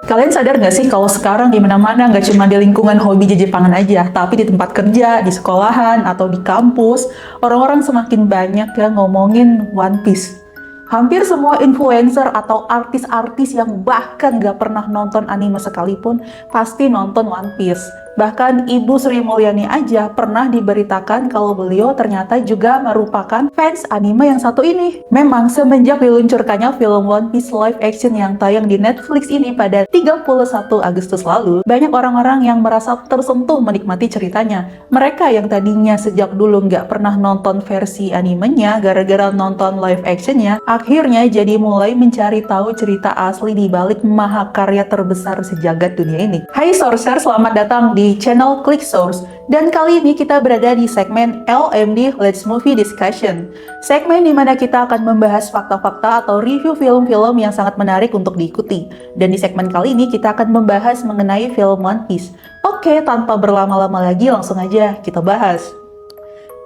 Kalian sadar nggak sih kalau sekarang di mana-mana nggak cuma di lingkungan hobi Jepangan aja, tapi di tempat kerja, di sekolahan, atau di kampus, orang-orang semakin banyak yang ngomongin One Piece. Hampir semua influencer atau artis-artis yang bahkan nggak pernah nonton anime sekalipun pasti nonton One Piece. Bahkan Ibu Sri Mulyani aja pernah diberitakan kalau beliau ternyata juga merupakan fans anime yang satu ini. Memang semenjak diluncurkannya film One Piece live action yang tayang di Netflix ini pada 31 Agustus lalu, banyak orang-orang yang merasa tersentuh menikmati ceritanya. Mereka yang tadinya sejak dulu nggak pernah nonton versi animenya, gara-gara nonton live actionnya, akhirnya jadi mulai mencari tahu cerita asli di balik mahakarya terbesar sejagat dunia ini. Hai Sourcer, selamat datang di channel Click Source, dan kali ini kita berada di segmen LMD Let's Movie Discussion, segmen dimana kita akan membahas fakta-fakta atau review film-film yang sangat menarik untuk diikuti. Dan di segmen kali ini kita akan membahas mengenai film One Piece. Oke, tanpa berlama-lama lagi langsung aja kita bahas.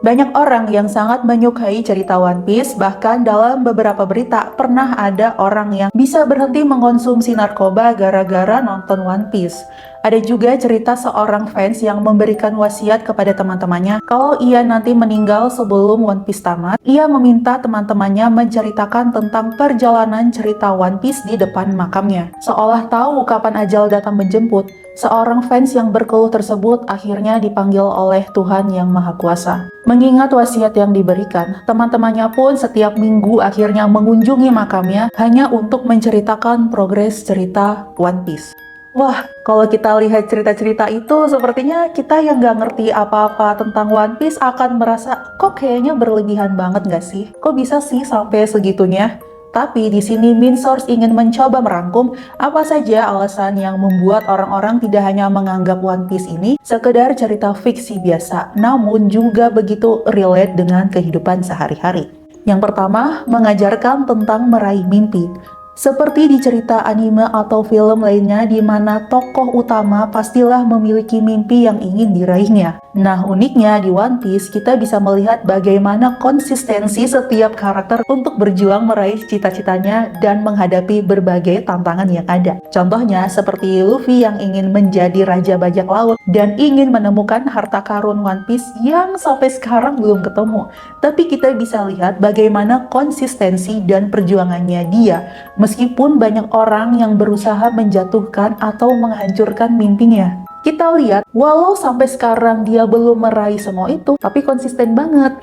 Banyak orang yang sangat menyukai cerita One Piece, bahkan dalam beberapa berita pernah ada orang yang bisa berhenti mengkonsumsi narkoba gara-gara nonton One Piece. Ada juga cerita seorang fans yang memberikan wasiat kepada teman-temannya kalau ia nanti meninggal sebelum One Piece tamat, ia meminta teman-temannya menceritakan tentang perjalanan cerita One Piece di depan makamnya. Seolah tahu kapan ajal datang menjemput, seorang fans yang berkeluh tersebut akhirnya dipanggil oleh Tuhan Yang Maha Kuasa. Mengingat wasiat yang diberikan, teman-temannya pun setiap minggu akhirnya mengunjungi makamnya hanya untuk menceritakan progres cerita One Piece. Wah, kalau kita lihat cerita-cerita itu, sepertinya kita yang nggak ngerti apa-apa tentang One Piece akan merasa, kok kayaknya berlebihan banget nggak sih? Kok bisa sih sampai segitunya? Tapi di sini Min Source ingin mencoba merangkum apa saja alasan yang membuat orang-orang tidak hanya menganggap One Piece ini sekedar cerita fiksi biasa, namun juga begitu relate dengan kehidupan sehari-hari. Yang pertama, mengajarkan tentang meraih mimpi. Seperti di cerita anime atau film lainnya di mana tokoh utama pastilah memiliki mimpi yang ingin diraihnya. Nah, uniknya di One Piece kita bisa melihat bagaimana konsistensi setiap karakter untuk berjuang meraih cita-citanya dan menghadapi berbagai tantangan yang ada. Contohnya seperti Luffy yang ingin menjadi Raja Bajak Laut dan ingin menemukan harta karun One Piece yang sampai sekarang belum ketemu. Tapi kita bisa lihat bagaimana konsistensi dan perjuangannya dia, meskipun banyak orang yang berusaha menjatuhkan atau menghancurkan mimpinya. Kita lihat, walau sampai sekarang dia belum meraih semua itu, tapi konsisten banget.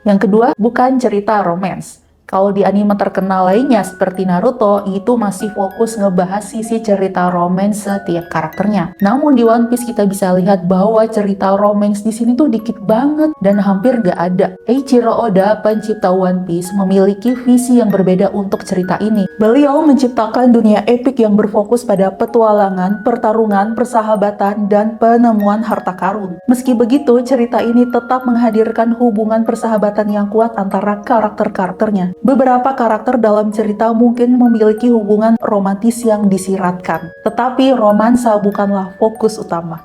Yang kedua, bukan cerita romance. Kalau di anime terkenal lainnya seperti Naruto, itu masih fokus ngebahas sisi cerita romance setiap karakternya. Namun di One Piece kita bisa lihat bahwa cerita romance di sini tuh dikit banget dan hampir gak ada. Eiichiro Oda, pencipta One Piece, memiliki visi yang berbeda untuk cerita ini. Beliau menciptakan dunia epik yang berfokus pada petualangan, pertarungan, persahabatan, dan penemuan harta karun. Meski begitu, cerita ini tetap menghadirkan hubungan persahabatan yang kuat antara karakter-karakternya. Beberapa karakter dalam cerita mungkin memiliki hubungan romantis yang disiratkan, tetapi romansa bukanlah fokus utama.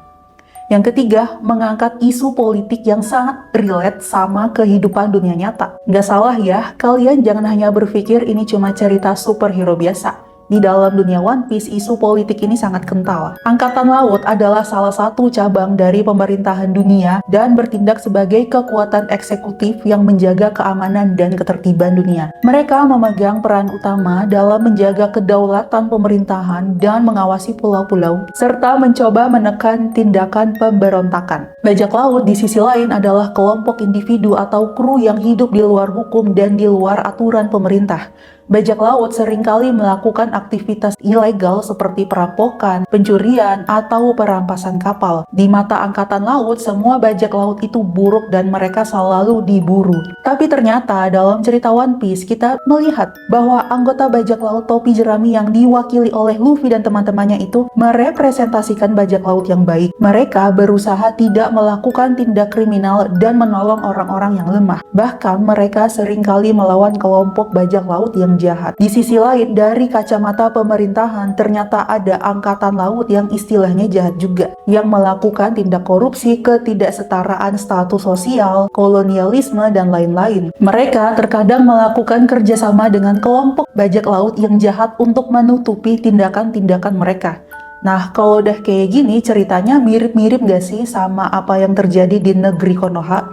Yang ketiga, mengangkat isu politik yang sangat relate sama kehidupan dunia nyata. Nggak salah ya, kalian jangan hanya berpikir ini cuma cerita superhero biasa. Di dalam dunia One Piece, isu politik ini sangat kental. Angkatan Laut adalah salah satu cabang dari pemerintahan dunia dan bertindak sebagai kekuatan eksekutif yang menjaga keamanan dan ketertiban dunia. Mereka memegang peran utama dalam menjaga kedaulatan pemerintahan dan mengawasi pulau-pulau, serta mencoba menekan tindakan pemberontakan. Bajak laut di sisi lain adalah kelompok individu atau kru yang hidup di luar hukum dan di luar aturan pemerintah. Bajak laut seringkali melakukan aktivitas ilegal seperti perampokan, pencurian, atau perampasan kapal. Di mata angkatan laut, semua bajak laut itu buruk dan mereka selalu diburu. Tapi ternyata dalam cerita One Piece kita melihat bahwa anggota bajak laut topi jerami yang diwakili oleh Luffy dan teman-temannya itu merepresentasikan bajak laut yang baik. Mereka berusaha tidak melakukan tindak kriminal dan menolong orang-orang yang lemah. Bahkan mereka seringkali melawan kelompok bajak laut yang jahat. Di sisi lain, dari kacamata mata pemerintahan ternyata ada angkatan laut yang istilahnya jahat juga, yang melakukan tindak korupsi, ketidaksetaraan status sosial, kolonialisme, dan lain-lain. Mereka terkadang melakukan kerjasama dengan kelompok bajak laut yang jahat untuk menutupi tindakan-tindakan mereka. Nah, kalau udah kayak gini ceritanya mirip-mirip gak sih sama apa yang terjadi di negeri Konoha?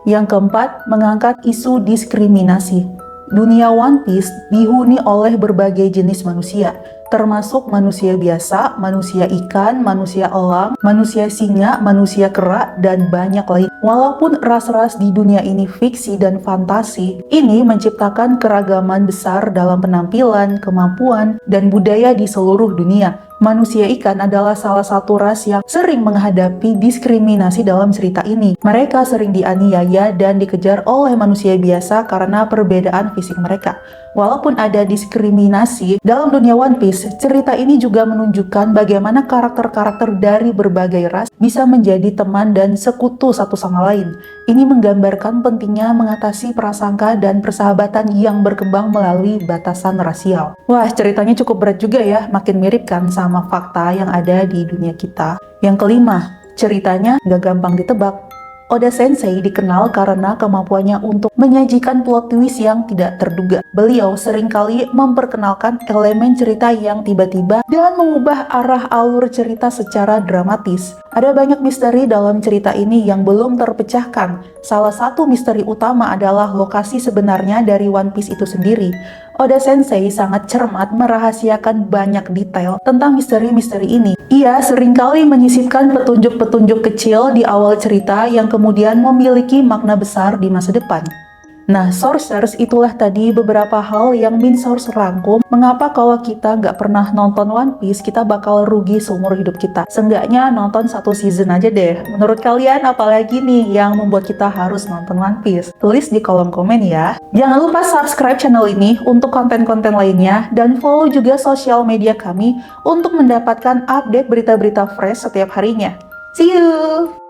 Yang keempat, mengangkat isu diskriminasi. Dunia One Piece dihuni oleh berbagai jenis manusia, termasuk manusia biasa, manusia ikan, manusia elang, manusia singa, manusia kera, dan banyak lain. Walaupun ras-ras di dunia ini fiksi dan fantasi, ini menciptakan keragaman besar dalam penampilan, kemampuan, dan budaya di seluruh dunia. Manusia ikan adalah salah satu ras yang sering menghadapi diskriminasi dalam cerita ini. Mereka sering dianiaya dan dikejar oleh manusia biasa karena perbedaan fisik mereka. Walaupun ada diskriminasi dalam dunia One Piece, cerita ini juga menunjukkan bagaimana karakter-karakter dari berbagai ras bisa menjadi teman dan sekutu satu sama lain. Ini menggambarkan pentingnya mengatasi prasangka dan persahabatan yang berkembang melalui batasan rasial. Wah, ceritanya cukup berat juga ya, makin mirip kan sama fakta yang ada di dunia kita. Yang kelima, ceritanya gak gampang ditebak. Oda Sensei dikenal karena kemampuannya untuk menyajikan plot twist yang tidak terduga. Beliau seringkali memperkenalkan elemen cerita yang tiba-tiba dan mengubah arah alur cerita secara dramatis. Ada banyak misteri dalam cerita ini yang belum terpecahkan. Salah satu misteri utama adalah lokasi sebenarnya dari One Piece itu sendiri. Oda Sensei sangat cermat merahasiakan banyak detail tentang misteri-misteri ini. Ia seringkali menyisipkan petunjuk-petunjuk kecil di awal cerita yang kemudian memiliki makna besar di masa depan. Nah, Sourcers, itulah tadi beberapa hal yang Min Source rangkum. Mengapa kalau kita nggak pernah nonton One Piece, kita bakal rugi seumur hidup kita. Seenggaknya nonton satu season aja deh. Menurut kalian, apalagi nih yang membuat kita harus nonton One Piece? Tulis di kolom komen ya. Jangan lupa subscribe channel ini untuk konten-konten lainnya, dan follow juga sosial media kami untuk mendapatkan update berita-berita fresh setiap harinya. See you!